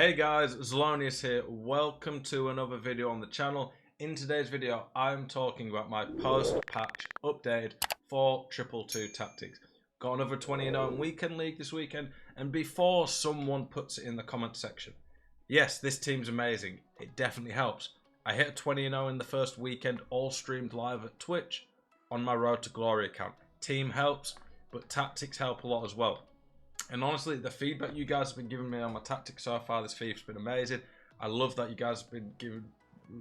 Hey guys, Zelonius here. Welcome to another video on the channel. In today's video, I'm talking about my post-patch updated for 222 tactics. Got another 20-0 weekend league this weekend, and before someone puts it in the comment section, yes, this team's amazing. It definitely helps. I hit a 20-0 in the first weekend, all streamed live at Twitch on my Road to Glory account. Team helps, but tactics help a lot as well. And honestly, the feedback you guys have been giving me on my tactics so far this FIFA's been amazing. I love that you guys have been giving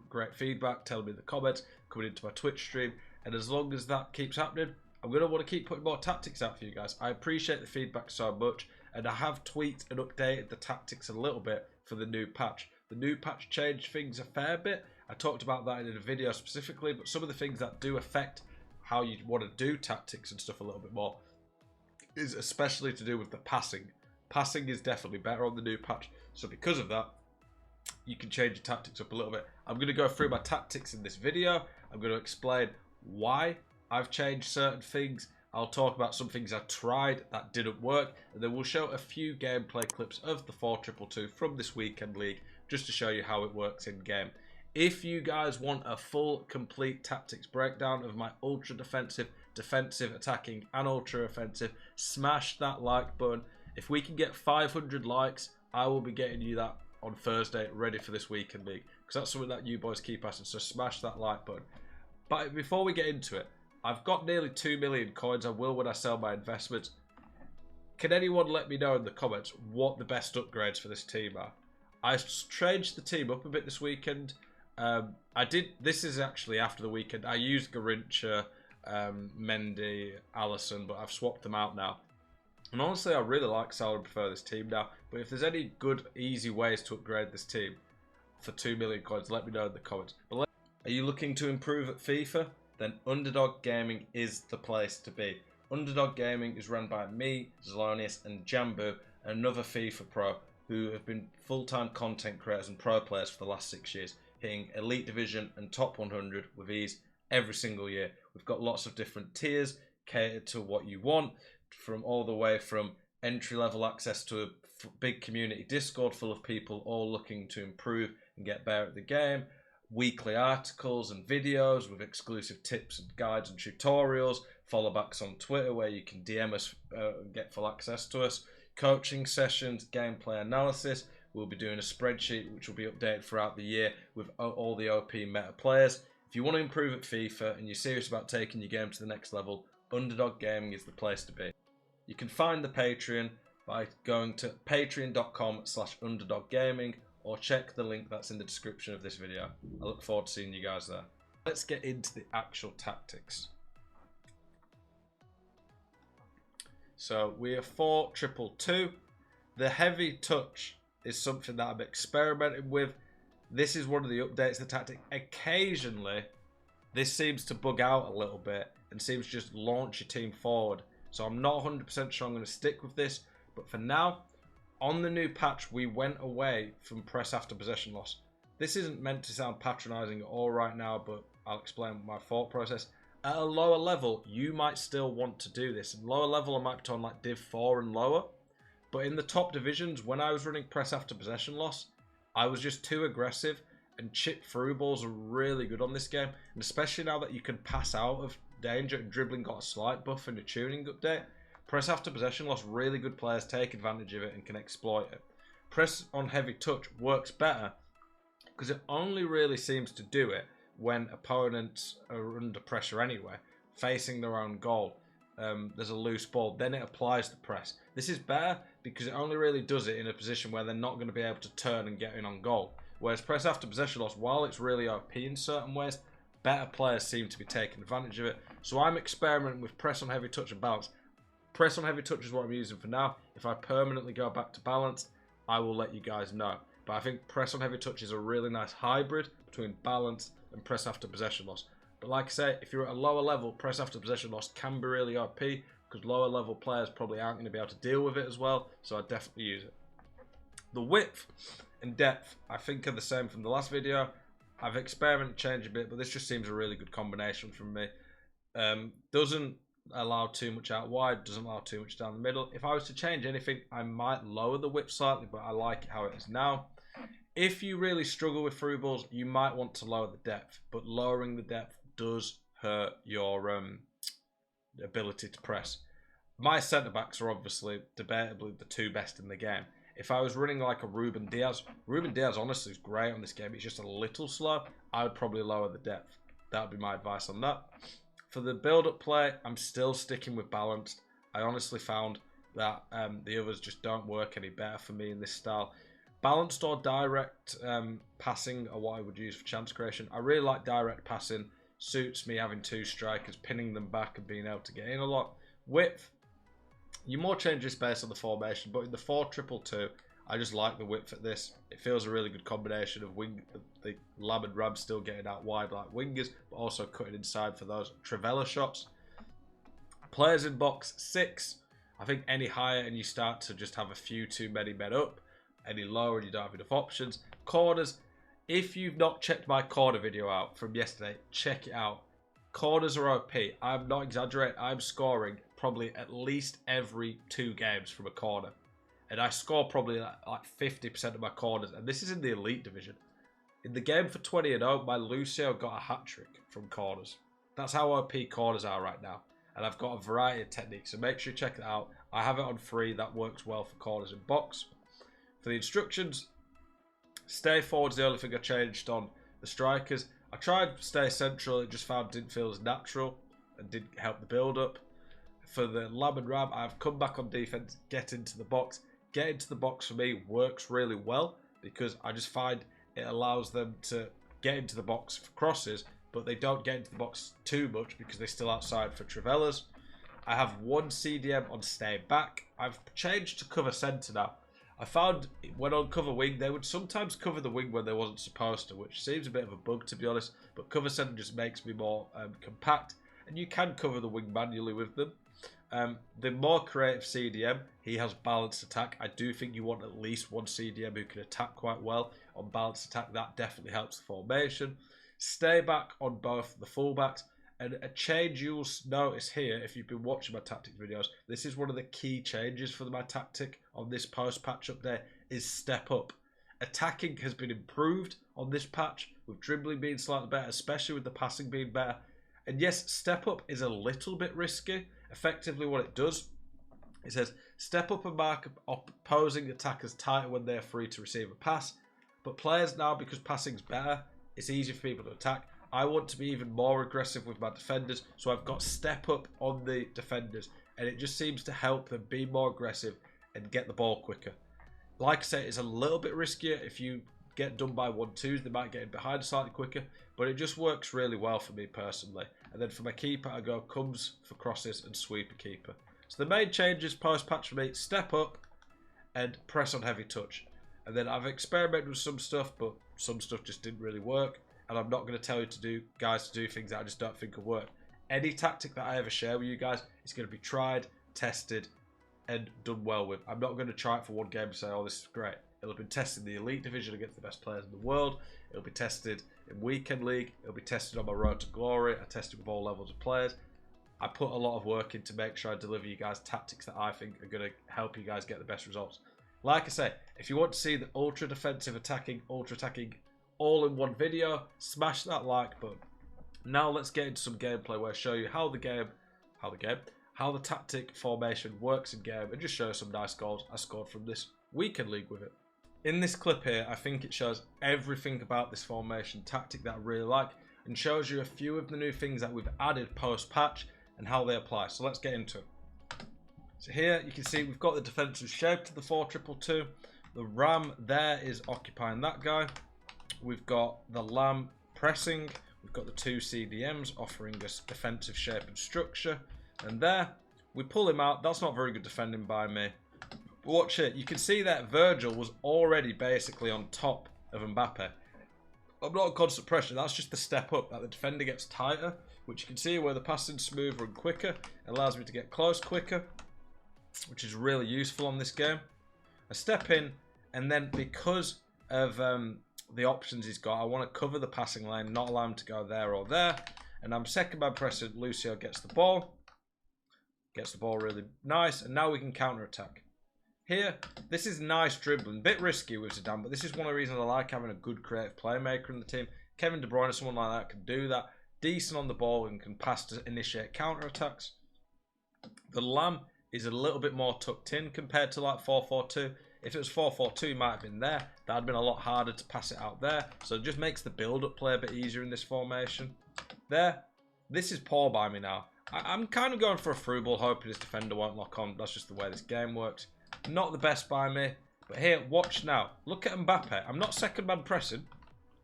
great feedback, telling me in the comments, coming into my Twitch stream. And as long as that keeps happening, I'm going to want to keep putting more tactics out for you guys. I appreciate the feedback so much. And I have tweaked and updated the tactics a little bit for the new patch. The new patch changed things a fair bit. I talked about that in a video specifically, but some of the things that do affect how you want to do tactics and stuff a little bit more is especially to do with the passing. Passing is definitely better on the new patch. So because of that, you can change your tactics up a little bit. I'm going to go through my tactics in this video. I'm going to explain why I've changed certain things. I'll talk about some things I tried that didn't work. And then we'll show a few gameplay clips of the 4-2-2 from this weekend league, just to show you how it works in game. If you guys want a full, complete tactics breakdown of my ultra defensive, attacking, and ultra offensive, smash that like button. If we can get 500 likes, I will be getting you that on Thursday, ready for this weekend league, because that's something that you boys keep asking. So smash that like button. But before we get into it, I've got nearly 2 million coins. I will when I sell my investments. Can anyone let me know in the comments what the best upgrades for this team are? I changed the team up a bit this weekend. This is actually after the weekend. I used Garincha, Mendy, Allison, but I've swapped them out now. And honestly, I really like Salah and prefer this team now. But if there's any good, easy ways to upgrade this team for 2 million coins, let me know in the comments. But are you looking to improve at FIFA? Then Underdog Gaming is the place to be. Underdog Gaming is run by me, Zelonius, and Jambu, another FIFA pro, who have been full-time content creators and pro players for the last 6 years, hitting Elite Division and Top 100 with ease every single year. We've got lots of different tiers catered to what you want, from all the way from entry-level access to a big community Discord full of people all looking to improve and get better at the game, weekly articles and videos with exclusive tips and guides and tutorials, follow backs on Twitter where you can DM us and get full access to us, coaching sessions, gameplay analysis. We'll be doing a spreadsheet which will be updated throughout the year with all the OP meta players. If you want to improve at FIFA and you're serious about taking your game to the next level, Underdog Gaming is the place to be. You can find the Patreon by going to patreon.com/underdoggaming or check the link that's in the description of this video. I look forward to seeing you guys there. Let's get into the actual tactics. So we are 4-2-2. The heavy touch is something that I'm experimenting with. This is one of the updates to the tactic. Occasionally, this seems to bug out a little bit and seems to just launch your team forward. So I'm not 100% sure I'm going to stick with this. But for now, on the new patch, we went away from press after possession loss. This isn't meant to sound patronising at all right now, but I'll explain my thought process. At a lower level, you might still want to do this. And lower level, I might be on like Div 4 and lower. But in the top divisions, when I was running press after possession loss, I was just too aggressive, and chip through balls are really good on this game. And especially now that you can pass out of danger and dribbling got a slight buff in the tuning update, press after possession loss, really good players take advantage of it and can exploit it. Press on heavy touch works better because it only really seems to do it when opponents are under pressure anyway, facing their own goal. There's a loose ball, then it applies the press. This is better because it only really does it in a position where they're not going to be able to turn and get in on goal. Whereas press after possession loss, while it's really OP in certain ways, better players seem to be taking advantage of it. So I'm experimenting with press on heavy touch and balance. Press on heavy touch is what I'm using for now. If I permanently go back to balance, I will let you guys know. But I think press on heavy touch is a really nice hybrid between balance and press after possession loss. But like I say, if you're at a lower level, press after possession loss can be really OP because lower level players probably aren't going to be able to deal with it as well. So I definitely use it. The width and depth, I think, are the same from the last video. I've experimented, changed a bit, but this just seems a really good combination from me. Doesn't allow too much out wide, doesn't allow too much down the middle. If I was to change anything, I might lower the width slightly, but I like it how it is now. If you really struggle with through balls, you might want to lower the depth, but lowering the depth does hurt your ability to press. My centre-backs are obviously debatably the two best in the game. If I was running like a Ruben Diaz honestly is great on this game. It's just a little slow. I would probably lower the depth. That would be my advice on that. For the build-up play, I'm still sticking with balanced. I honestly found that the others just don't work any better for me in this style. Balanced or direct passing are what I would use for chance creation. I really like direct passing. Suits me having two strikers, pinning them back and being able to get in a lot. Width, you more change this based on the formation, but in the 4-2-2, I just like the width at this. It feels a really good combination of the Lam and Ram still getting out wide like wingers, but also cutting inside for those Trivela shots. Players in box 6. I think any higher and you start to just have a few too many men up. Any lower and you don't have enough options. Corners. If you've not checked my corner video out from yesterday, check it out. Corners are OP. I'm not exaggerating. I'm scoring probably at least every 2 games from a corner. And I score probably like 50% of my corners. And this is in the elite division. In the game for 20-0, my Lucio got a hat-trick from corners. That's how OP corners are right now. And I've got a variety of techniques. So make sure you check it out. I have it on free. That works well for corners and box. For the instructions, stay forward is the only thing I changed on the strikers. I tried to stay central. It just found it didn't feel as natural and didn't help the build-up. For the Lam and Ram, I've come back on defense, get into the box. Get into the box for me works really well because I just find it allows them to get into the box for crosses, but they don't get into the box too much because they're still outside for Trivelas. I have 1 CDM on stay back. I've changed to cover centre now. I found when on cover wing, they would sometimes cover the wing when they wasn't supposed to, which seems a bit of a bug to be honest, but cover centre just makes me more compact, and you can cover the wing manually with them. The more creative CDM, he has balanced attack. I do think you want at least 1 CDM who can attack quite well on balanced attack. That definitely helps the formation. Stay back on both the fullbacks. And a change you'll notice here, if you've been watching my tactics videos, this is one of the key changes for my tactic on this post-patch update, is step up. Attacking has been improved on this patch, with dribbling being slightly better, especially with the passing being better. And yes, step up is a little bit risky. Effectively what it does, it says, step up and mark opposing attackers tighter when they're free to receive a pass. But players now, because passing's better, it's easier for people to attack. I want to be even more aggressive with my defenders, so I've got step up on the defenders, and it just seems to help them be more aggressive and get the ball quicker. Like I say, it's a little bit riskier. If you get done by 1-2s, they might get in behind slightly quicker, but it just works really well for me personally. And then for my keeper, I go comes for crosses and sweeper keeper. So the main changes post-patch for me, step up and press on heavy touch. And then I've experimented with some stuff, but some stuff just didn't really work. And I'm not going to tell you to do things that I just don't think will work. Any tactic that I ever share with you guys is going to be tried, tested, and done well with. I'm not going to try it for one game and say, oh, this is great. It'll have been tested in the elite division against the best players in the world. It'll be tested in weekend league. It'll be tested on my road to glory. I test it with all levels of players. I put a lot of work in to make sure I deliver you guys tactics that I think are going to help you guys get the best results. Like I say, if you want to see the ultra defensive attacking, ultra attacking all in one video, smash that like button. Now let's get into some gameplay where I show you how the tactic formation works in game, and just show you some nice goals I scored from this weekend league with it. In this clip here, I think it shows everything about this formation tactic that I really like, and shows you a few of the new things that we've added post-patch and how they apply. So let's get into it. So here you can see we've got the defensive shape to the 4-2-2. The Ram there is occupying that guy. We've got the Lam pressing. We've got the 2 CDMs offering us defensive shape and structure. And there, we pull him out. That's not very good defending by me. But watch it. You can see that Virgil was already basically on top of Mbappe. I'm not on constant pressure. That's just the step up. That the defender gets tighter, which you can see where the passing's smoother and quicker. It allows me to get close quicker, which is really useful on this game. I step in, and then because of the options he's got, I want to cover the passing lane, not allow him to go there or there. And I'm second man pressing. Lucio gets the ball. Gets the ball really nice, and now we can counter-attack. Here, this is nice dribbling. Bit risky with Zidane, but this is one of the reasons I like having a good creative playmaker in the team. Kevin De Bruyne, someone like that, can do that. Decent on the ball and can pass to initiate counter-attacks. The Lamb is a little bit more tucked in compared to like 4-4-2. If it was 4-4-2, it might have been there. That would have been a lot harder to pass it out there. So it just makes the build-up play a bit easier in this formation. There. This is poor by me now. I'm kind of going for a through ball, hoping his defender won't lock on. That's just the way this game works. Not the best by me. But here, watch now. Look at Mbappe. I'm not second man pressing.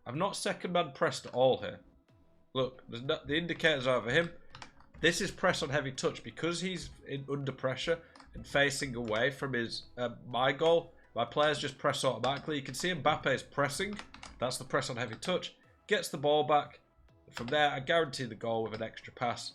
I've not second man pressed at all here. Look, the indicator's over him. This is press on heavy touch because he's under pressure and facing away from his my goal. My players just press automatically. You can see Mbappe is pressing. That's the press on heavy touch. Gets the ball back. From there, I guarantee the goal with an extra pass.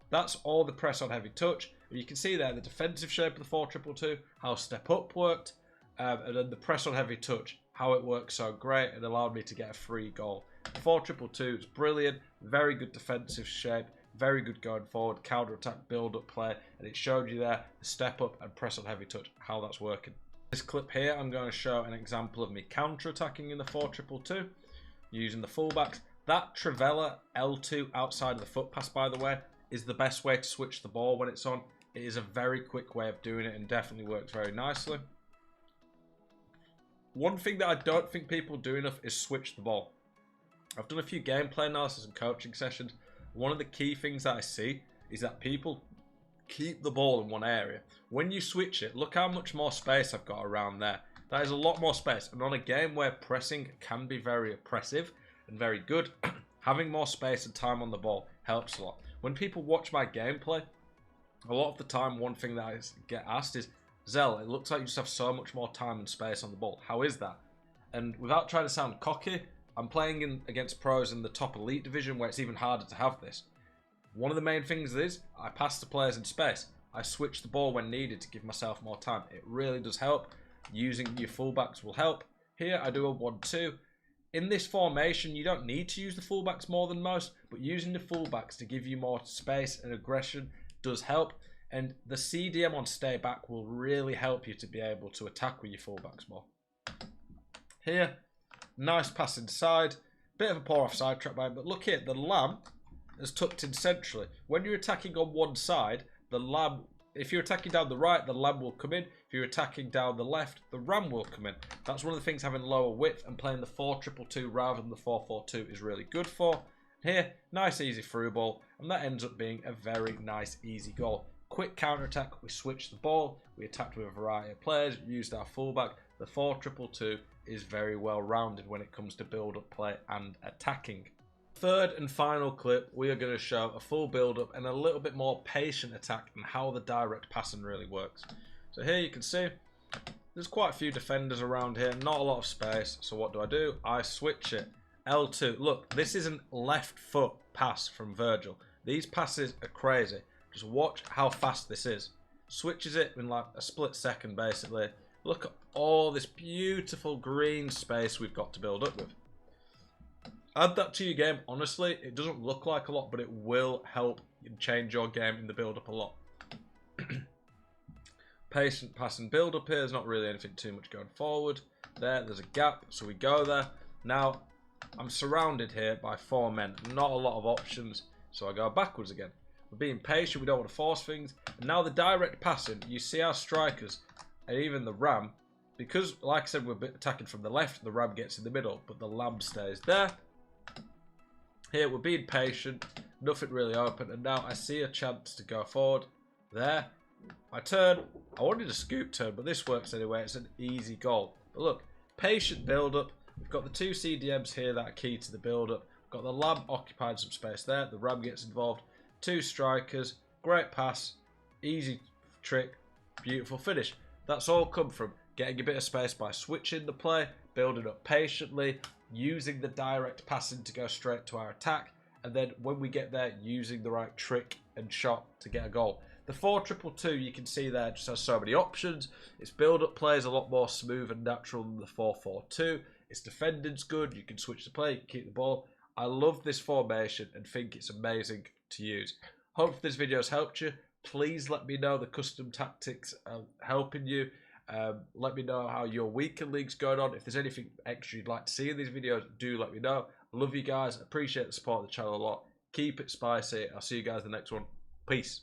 That's all the press on heavy touch. You can see there the defensive shape of the 4-2-2, how step up worked, and then the press on heavy touch, how it worked so great and allowed me to get a free goal. The 4-2-2 is brilliant, very good defensive shape, very good going forward, counter-attack, build-up play, and it showed you there the step up and press on heavy touch, how that's working. This clip here, I'm going to show an example of me counter-attacking in the 4-2-2, using the fullbacks. That Trivela L2 outside of the foot pass, by the way, is the best way to switch the ball when it's on. It is a very quick way of doing it and definitely works very nicely. One thing that I don't think people do enough is switch the ball. I've done a few gameplay analysis and coaching sessions. One of the key things that I see is that people keep the ball in one area. When you switch it, look how much more space I've got around there. That is a lot more space. And on a game where pressing can be very oppressive and very good, having more space and time on the ball helps a lot. When people watch my gameplay, a lot of the time one thing that I get asked is, Zell, it looks like you just have so much more time and space on the ball. How is that? And without trying to sound cocky, I'm playing against pros in the top elite division where it's even harder to have this. One of the main things is I pass the players in space. I switch the ball when needed to give myself more time. It really does help. Using your fullbacks will help. Here I do a 1-2. In this formation, you don't need to use the fullbacks more than most, but using the fullbacks to give you more space and aggression does help. And the CDM on stay back will really help you to be able to attack with your fullbacks more. Here, nice pass inside. Bit of a poor offside trap by him, but look here, the Lamb is tucked in centrally. When you're attacking on one side, the Lamb, if you're attacking down the right, the Lamb will come in. If you're attacking down the left, the Ram will come in. That's one of the things having lower width and playing the 4-2-2 rather than the 4-4-2 is really good for. Here, nice easy through ball, and that ends up being a very nice easy goal. Quick counter-attack, we switched the ball, we attacked with a variety of players, used our fullback. The 4-2-2 is very well rounded when it comes to build-up play and attacking. Third and final clip, we are going to show a full build-up and a little bit more patient attack and how the direct passing really works. So here you can see, there's quite a few defenders around here, not a lot of space. So what do? I switch it. L2. Look, this isn't left foot pass from Virgil. These passes are crazy. Just watch how fast this is. Switches it in like a split second, basically. Look at all this beautiful green space we've got to build up with. Add that to your game. Honestly, it doesn't look like a lot, but it will help change your game in the build-up a lot. Patient pass and build-up here. There's not really anything too much going forward. There's a gap, so we go there. Now, I'm surrounded here by 4 men. Not a lot of options, so I go backwards again. We're being patient. We don't want to force things. And now the direct passing, you see our strikers and even the Ram, because, like I said, we're attacking from the left, the Ram gets in the middle, but the Lamb stays there. Here, we're being patient. Nothing really open. And now I see a chance to go forward. There. I turn. I wanted a scoop turn, but this works anyway. It's an easy goal. But look, patient build-up. We've got the 2 CDMs here that are key to the build-up. We've got the Lamb occupying some space there. The Ram gets involved. 2 strikers. Great pass. Easy trick. Beautiful finish. That's all come from getting a bit of space by switching the play, building up patiently, using the direct passing to go straight to our attack, and then when we get there, using the right trick and shot to get a goal. The 4-2-2, you can see there, just has so many options. Its build-up play is a lot more smooth and natural than the 4-4-2. Its defending's good. You can switch the play, you can keep the ball. I love this formation and think it's amazing to use. Hope this video has helped you. Please let me know the custom tactics are helping you. Let me know how your weekend league's going on. If there's anything extra you'd like to see in these videos, do let me know. Love you guys. Appreciate the support of the channel a lot. Keep it spicy. I'll see you guys in the next one. Peace.